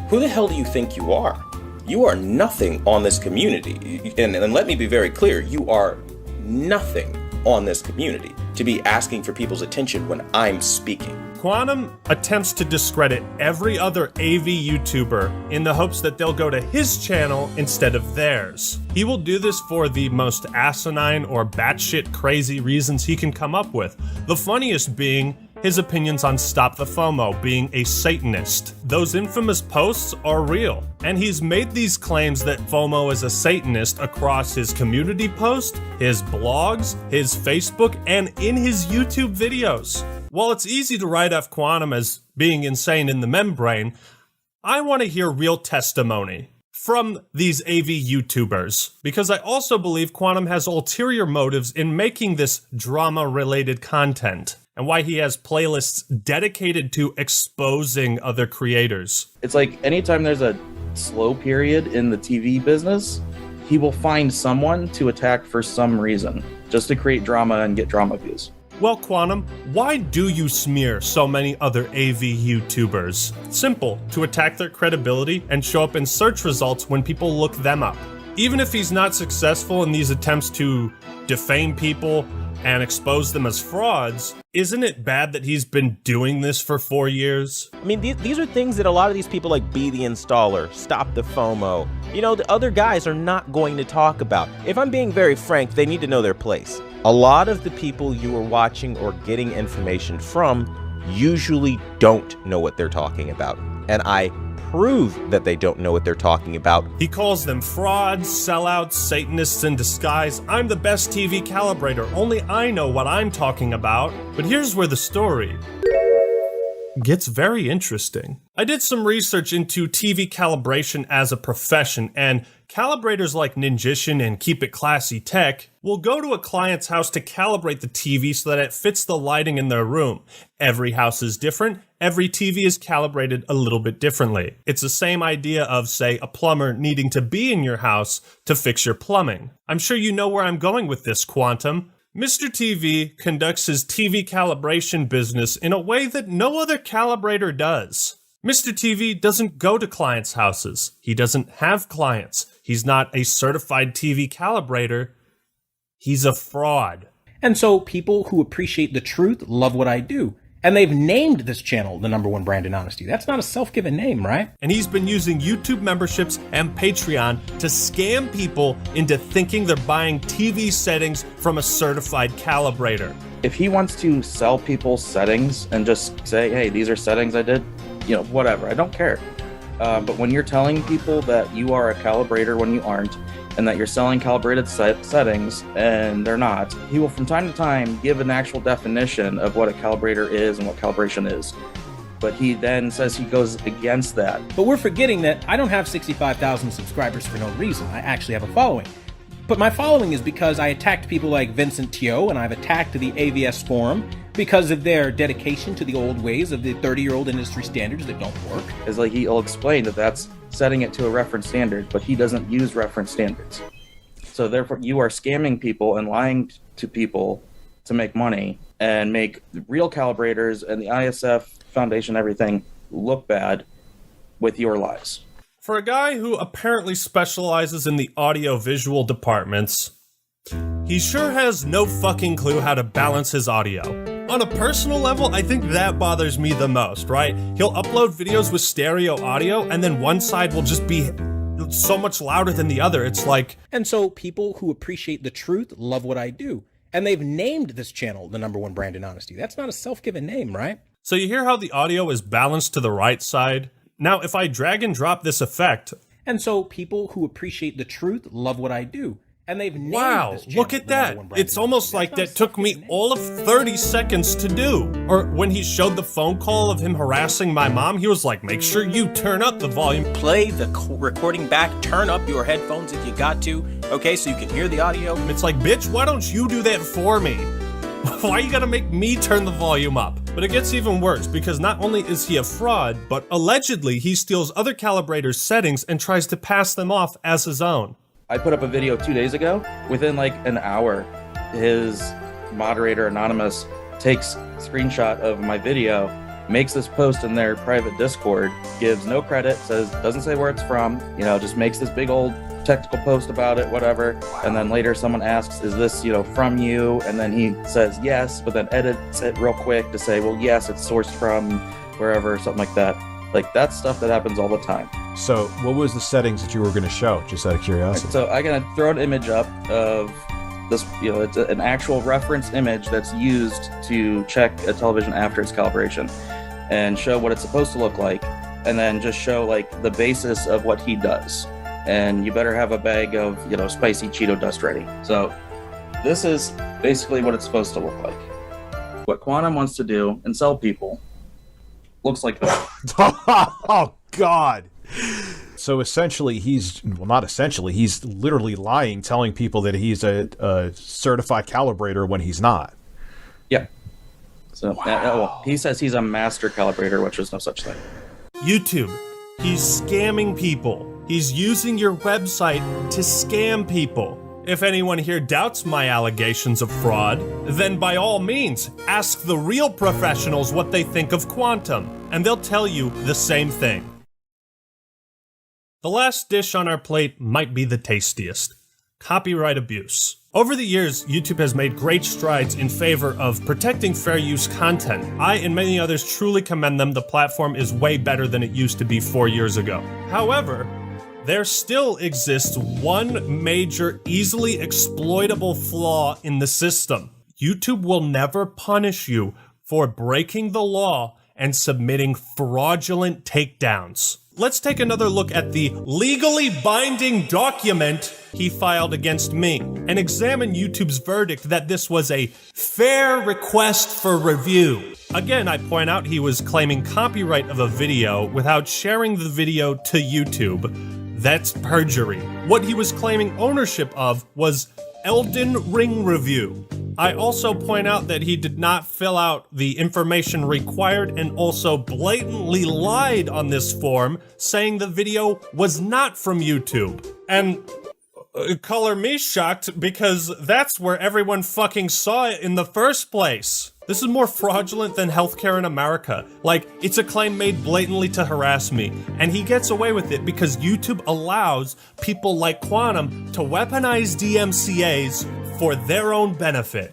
Who the hell do you think you are? You are nothing on this community. And let me be very clear, you are nothing on this community to be asking for people's attention when I'm speaking. Quantum attempts to discredit every other AV YouTuber in the hopes that they'll go to his channel instead of theirs. He will do this for the most asinine or batshit crazy reasons he can come up with. The funniest being his opinions on Stop the FOMO, being a Satanist. Those infamous posts are real, and he's made these claims that FOMO is a Satanist across his community posts, his blogs, his Facebook, and in his YouTube videos. While it's easy to write off Quantum as being insane in the membrane, I want to hear real testimony from these AV YouTubers, because I also believe Quantum has ulterior motives in making this drama-related content, and why he has playlists dedicated to exposing other creators. It's like anytime there's a slow period in the TV business, he will find someone to attack for some reason, just to create drama and get drama views. Well, Quantum, why do you smear so many other AV YouTubers? Simple, to attack their credibility and show up in search results when people look them up. Even if he's not successful in these attempts to defame people and expose them as frauds, isn't it bad that he's been doing this for 4 years? I mean, these are things that a lot of these people like Be the Installer, Stop the FOMO, you know, the other guys are not going to talk about. If I'm being very frank, they need to know their place. A lot of the people you are watching or getting information from usually don't know what they're talking about. And I prove that they don't know what they're talking about. He calls them frauds, sellouts, Satanists in disguise. I'm the best TV calibrator. Only I know what I'm talking about. But here's where the story gets very interesting. I did some research into TV calibration as a profession, and calibrators like Ninjician and Keep It Classy Tech will go to a client's house to calibrate the TV so that it fits the lighting in their room. Every house is different. Every TV is calibrated a little bit differently. It's the same idea of, say, a plumber needing to be in your house to fix your plumbing. I'm sure you know where I'm going with this, Quantum. Mr. TV conducts his TV calibration business in a way that no other calibrator does. Mr. TV doesn't go to clients' houses. He doesn't have clients. He's not a certified TV calibrator. He's a fraud. And so people who appreciate the truth love what I do. And they've named this channel the #1 brand in honesty. That's not a self-given name, right? And he's been using YouTube memberships and Patreon to scam people into thinking they're buying TV settings from a certified calibrator. If he wants to sell people settings and just say, hey, these are settings I did, whatever, I don't care. But when you're telling people that you are a calibrator when you aren't, and that you're selling calibrated settings and they're not, he will from time to time give an actual definition of what a calibrator is and what calibration is. But he then says he goes against that. But we're forgetting that I don't have 65,000 subscribers for no reason. I actually have a following. But my following is because I attacked people like Vincent Teo, and I've attacked the AVS forum because of their dedication to the old ways of the 30-year-old industry standards that don't work. It's like he'll explain that that's setting it to a reference standard, but he doesn't use reference standards. So therefore, you are scamming people and lying to people to make money and make the real calibrators and the ISF Foundation, everything, look bad with your lies. For a guy who apparently specializes in the audio-visual departments, he sure has no fucking clue how to balance his audio. On a personal level, I think that bothers me the most, right? He'll upload videos with stereo audio, and then one side will just be so much louder than the other. It's like... And so people who appreciate the truth love what I do. And they've named this channel the #1 brand in honesty. That's not a self-given name, right? So you hear how the audio is balanced to the right side? Now, if I drag and drop this effect... And so people who appreciate the truth love what I do. And they've named wow, this channel look at that. It's almost like that took me all of 30 seconds to do. Or when he showed the phone call of him harassing my mom, he was like, make sure you turn up the volume. Play the recording back, turn up your headphones if you got to, okay, so you can hear the audio. It's like, bitch, why don't you do that for me? Why you gotta make me turn the volume up? But it gets even worse, because not only is he a fraud, but allegedly he steals other calibrators' settings and tries to pass them off as his own. I put up a video 2 days ago. Within like an hour, his moderator, Anonymous, takes a screenshot of my video, makes this post in their private Discord, gives no credit, doesn't say where it's from, just makes this big old technical post about it, whatever. And then later someone asks, is this, from you? And then he says yes, but then edits it real quick to say, well, yes, it's sourced from wherever, something like that. Like, that's stuff that happens all the time. So what was the settings that you were going to show, just out of curiosity? So I'm going to throw an image up of this, it's an actual reference image that's used to check a television after its calibration and show what it's supposed to look like, and then just show like the basis of what he does. And you better have a bag of, spicy Cheeto dust ready. So this is basically what it's supposed to look like. What Quantum wants to do and sell people looks like that. Oh, God. So essentially, he's literally lying, telling people that he's a certified calibrator when he's not. Yeah. So he says he's a master calibrator, which is no such thing. YouTube, he's scamming people. He's using your website to scam people. If anyone here doubts my allegations of fraud, then by all means, ask the real professionals what they think of Quantum, and they'll tell you the same thing. The last dish on our plate might be the tastiest: copyright abuse. Over the years, YouTube has made great strides in favor of protecting fair use content. I and many others truly commend them. The platform is way better than it used to be 4 years ago. However, there still exists one major, easily exploitable flaw in the system. YouTube will never punish you for breaking the law and submitting fraudulent takedowns. let's take another look at the legally binding document he filed against me and examine YouTube's verdict that this was a fair request for review. Again, I point out he was claiming copyright of a video without sharing the video to YouTube. That's perjury. What he was claiming ownership of was Elden Ring review. I also point out that he did not fill out the information required and also blatantly lied on this form, saying the video was not from YouTube. And color me shocked, because that's where everyone fucking saw it in the first place. This is more fraudulent than healthcare in America. Like, it's a claim made blatantly to harass me, and he gets away with it because YouTube allows people like Quantum to weaponize DMCAs for their own benefit.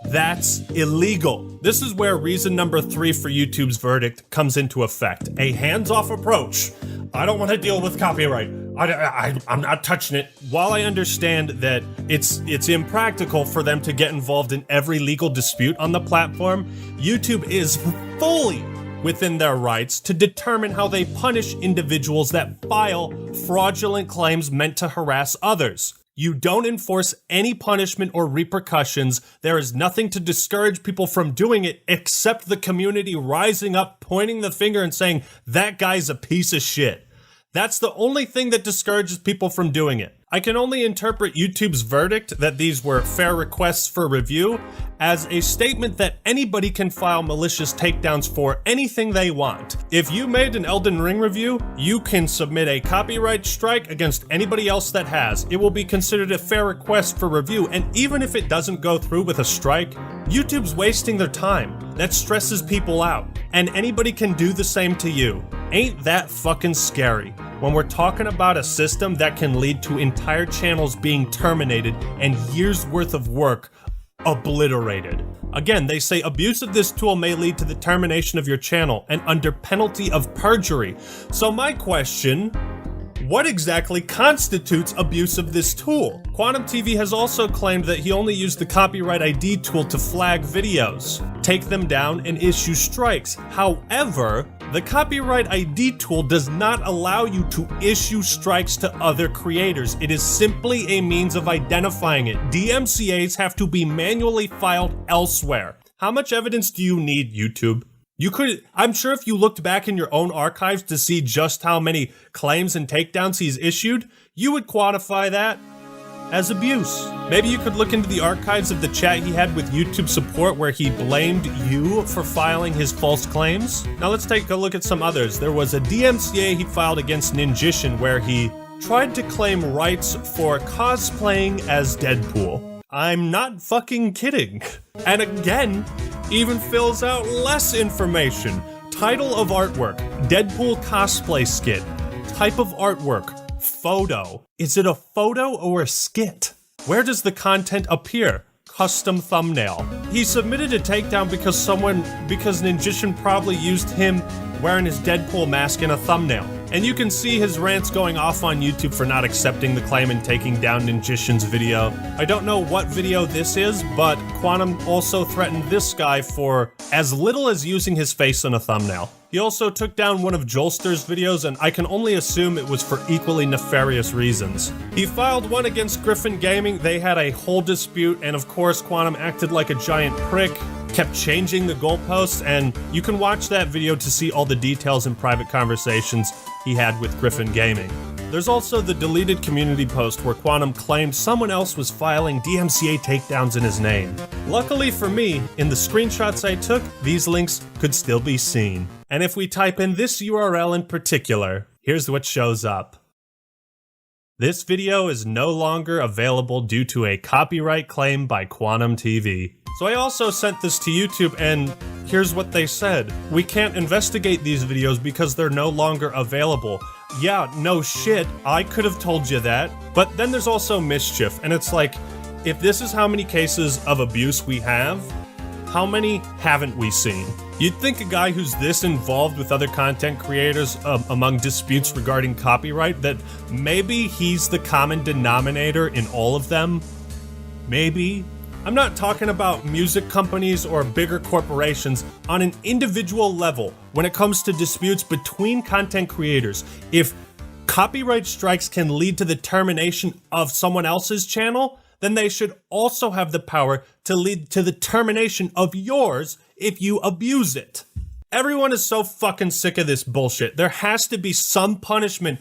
That's illegal. This is where reason number 3 for YouTube's verdict comes into effect. A hands-off approach. I don't want to deal with copyright. I'm not touching it. While I understand that it's impractical for them to get involved in every legal dispute on the platform, YouTube is fully within their rights to determine how they punish individuals that file fraudulent claims meant to harass others. You don't enforce any punishment or repercussions. There is nothing to discourage people from doing it except the community rising up, pointing the finger and saying, that guy's a piece of shit. That's the only thing that discourages people from doing it. I can only interpret YouTube's verdict that these were fair requests for review as a statement that anybody can file malicious takedowns for anything they want. If you made an Elden Ring review, you can submit a copyright strike against anybody else that has. It will be considered a fair request for review, and even if it doesn't go through with a strike, YouTube's wasting their time. That stresses people out, and anybody can do the same to you. Ain't that fucking scary? When we're talking about a system that can lead to entire channels being terminated and years worth of work obliterated. Again, they say abuse of this tool may lead to the termination of your channel and under penalty of perjury. So my question, what exactly constitutes abuse of this tool? Quantum TV has also claimed that he only used the copyright ID tool to flag videos, take them down, and issue strikes. However, the copyright ID tool does not allow you to issue strikes to other creators. It is simply a means of identifying it. DMCAs have to be manually filed elsewhere. How much evidence do you need, YouTube? I'm sure if you looked back in your own archives to see just how many claims and takedowns he's issued, you would quantify that as abuse. Maybe you could look into the archives of the chat he had with YouTube support where he blamed you for filing his false claims. Now let's take a look at some others. There was a DMCA he filed against Ninjishin where he tried to claim rights for cosplaying as Deadpool. I'm not fucking kidding. And again, even fills out less information. Title of artwork, Deadpool cosplay skit. Type of artwork, photo. Is it a photo or a skit? Where does the content appear? Custom thumbnail. He submitted a takedown because Ninjishin probably used him wearing his Deadpool mask in a thumbnail. And you can see his rants going off on YouTube for not accepting the claim and taking down Ninjishin's video. I don't know what video this is, but Quantum also threatened this guy for as little as using his face in a thumbnail. He also took down one of Jolster's videos, and I can only assume it was for equally nefarious reasons. He filed one against Griffin Gaming. They had a whole dispute, and of course Quantum acted like a giant prick, kept changing the goalposts, and you can watch that video to see all the details and private conversations he had with Griffin Gaming. There's also the deleted community post where Quantum claimed someone else was filing DMCA takedowns in his name. Luckily for me, in the screenshots I took, these links could still be seen. And if we type in this URL in particular, here's what shows up. This video is no longer available due to a copyright claim by Quantum TV. So I also sent this to YouTube, and here's what they said. We can't investigate these videos because they're no longer available. Yeah, no shit, I could have told you that. But then there's also mischief, and it's like, if this is how many cases of abuse we have, how many haven't we seen? You'd think a guy who's this involved with other content creators among disputes regarding copyright, that maybe he's the common denominator in all of them. Maybe. I'm not talking about music companies or bigger corporations. On an individual level, when it comes to disputes between content creators, if copyright strikes can lead to the termination of someone else's channel, then they should also have the power to lead to the termination of yours if you abuse it. Everyone is so fucking sick of this bullshit. There has to be some punishment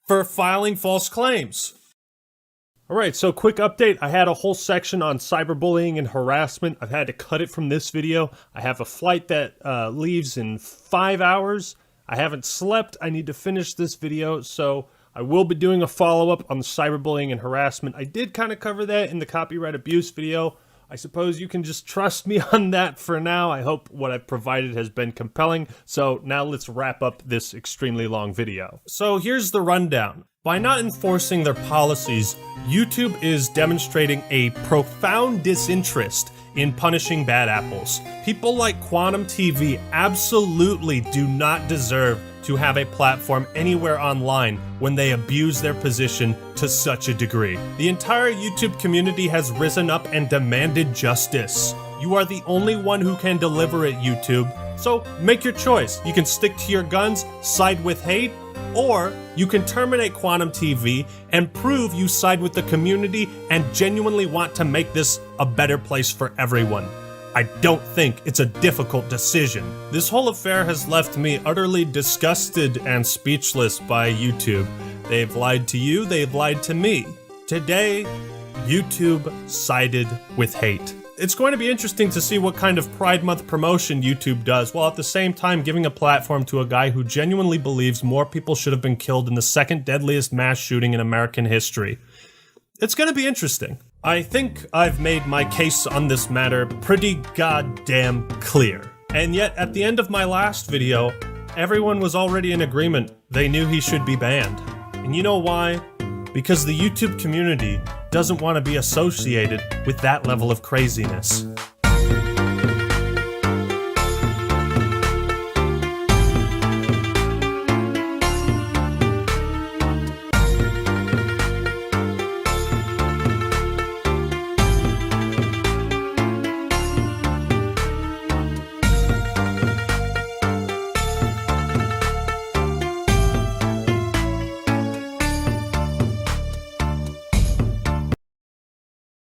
for filing false claims. Alright, so quick update. I had a whole section on cyberbullying and harassment. I've had to cut it from this video. I have a flight that leaves in 5 hours. I haven't slept. I need to finish this video, so I will be doing a follow-up on the cyberbullying and harassment. I did kind of cover that in the copyright abuse video. I suppose you can just trust me on that for now. I hope what I've provided has been compelling. So now let's wrap up this extremely long video. So here's the rundown. By not enforcing their policies, YouTube is demonstrating a profound disinterest in punishing bad apples. People like Quantum TV absolutely do not deserve to have a platform anywhere online when they abuse their position to such a degree. The entire YouTube community has risen up and demanded justice. You are the only one who can deliver it, YouTube. So make your choice. You can stick to your guns, side with hate, or you can terminate Quantum TV and prove you side with the community and genuinely want to make this a better place for everyone. I don't think it's a difficult decision. This whole affair has left me utterly disgusted and speechless by YouTube. They've lied to you, they've lied to me. Today, YouTube sided with hate. It's going to be interesting to see what kind of Pride Month promotion YouTube does, while at the same time giving a platform to a guy who genuinely believes more people should have been killed in the second deadliest mass shooting in American history. It's going to be interesting. I think I've made my case on this matter pretty goddamn clear. And yet, at the end of my last video, everyone was already in agreement. They knew he should be banned. And you know why? Because the YouTube community doesn't want to be associated with that level of craziness.